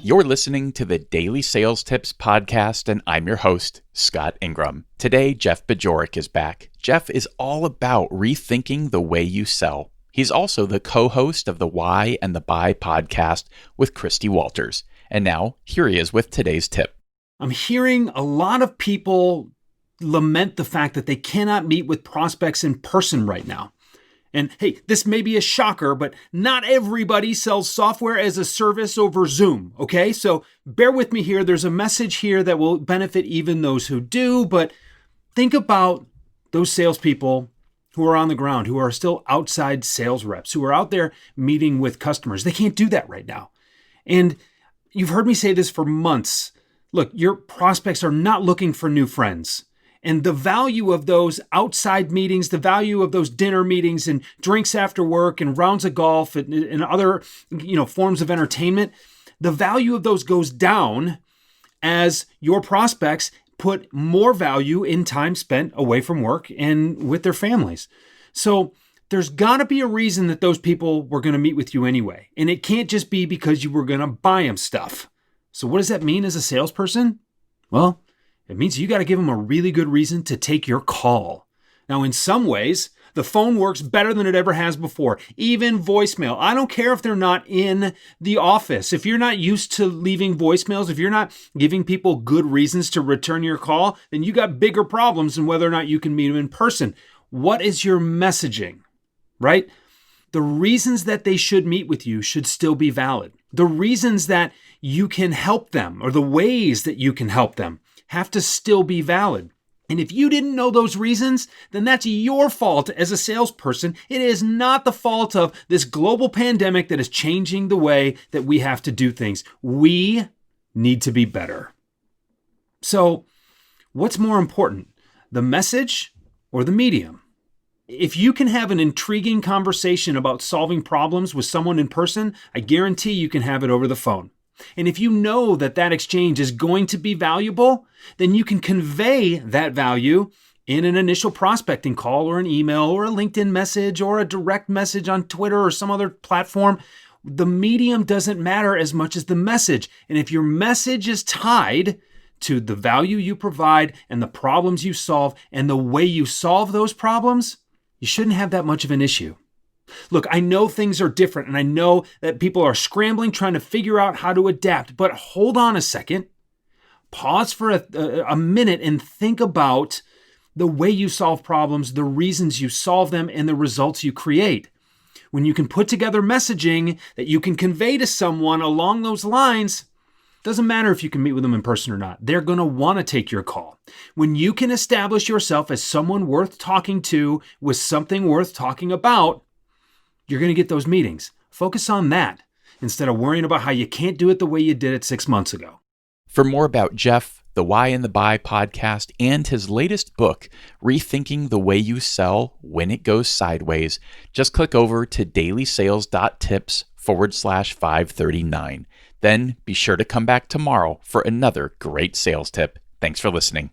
You're listening to the Daily Sales Tips Podcast, and I'm your host, Scott Ingram. Today, Jeff Bajorek is back. Jeff is all about rethinking the way you sell. He's also the co-host of the Why and the Buy podcast with Christy Walters. And now, here he is with today's tip. I'm hearing a lot of people lament the fact that they cannot meet with prospects in person right now. And hey, this may be a shocker, but not everybody sells software as a service over Zoom, okay? So bear with me here. There's a message here that will benefit even those who do, but think about those salespeople who are on the ground, who are still outside sales reps, who are out there meeting with customers. They can't do that right now. And you've heard me say this for months. Look, your prospects are not looking for new friends. And the value of those outside meetings, the value of those dinner meetings and drinks after work and rounds of golf and other, forms of entertainment, the value of those goes down as your prospects put more value in time spent away from work and with their families. So there's got to be a reason that those people were going to meet with you anyway. And it can't just be because you were going to buy them stuff. So what does that mean as a salesperson? Well, it means you got to give them a really good reason to take your call. Now, in some ways, the phone works better than it ever has before. Even voicemail. I don't care if they're not in the office. If you're not used to leaving voicemails, if you're not giving people good reasons to return your call, then you got bigger problems than whether or not you can meet them in person. What is your messaging, right? The reasons that they should meet with you should still be valid. The reasons that you can help them or the ways that you can help them have to still be valid. And if you didn't know those reasons, then that's your fault as a salesperson. It is not the fault of this global pandemic that is changing the way that we have to do things. We need to be better. So, what's more important, the message or the medium? If you can have an intriguing conversation about solving problems with someone in person, I guarantee you can have it over the phone. And if you know that that exchange is going to be valuable, then you can convey that value in an initial prospecting call or an email or a LinkedIn message or a direct message on Twitter or some other platform. The medium doesn't matter as much as the message. And if your message is tied to the value you provide and the problems you solve and the way you solve those problems, you shouldn't have that much of an issue. Look, I know things are different and I know that people are scrambling trying to figure out how to adapt, but hold on a second. Pause for a minute and think about the way you solve problems, the reasons you solve them, and the results you create. When you can put together messaging that you can convey to someone along those lines, doesn't matter if you can meet with them in person or not. They're going to want to take your call. When you can establish yourself as someone worth talking to with something worth talking about, you're going to get those meetings. Focus on that instead of worrying about how you can't do it the way you did it 6 months ago. For more about Jeff, the Why and the Buy podcast, and his latest book, Rethinking the Way You Sell When It Goes Sideways, just click over to dailysales.tips/539. Then be sure to come back tomorrow for another great sales tip. Thanks for listening.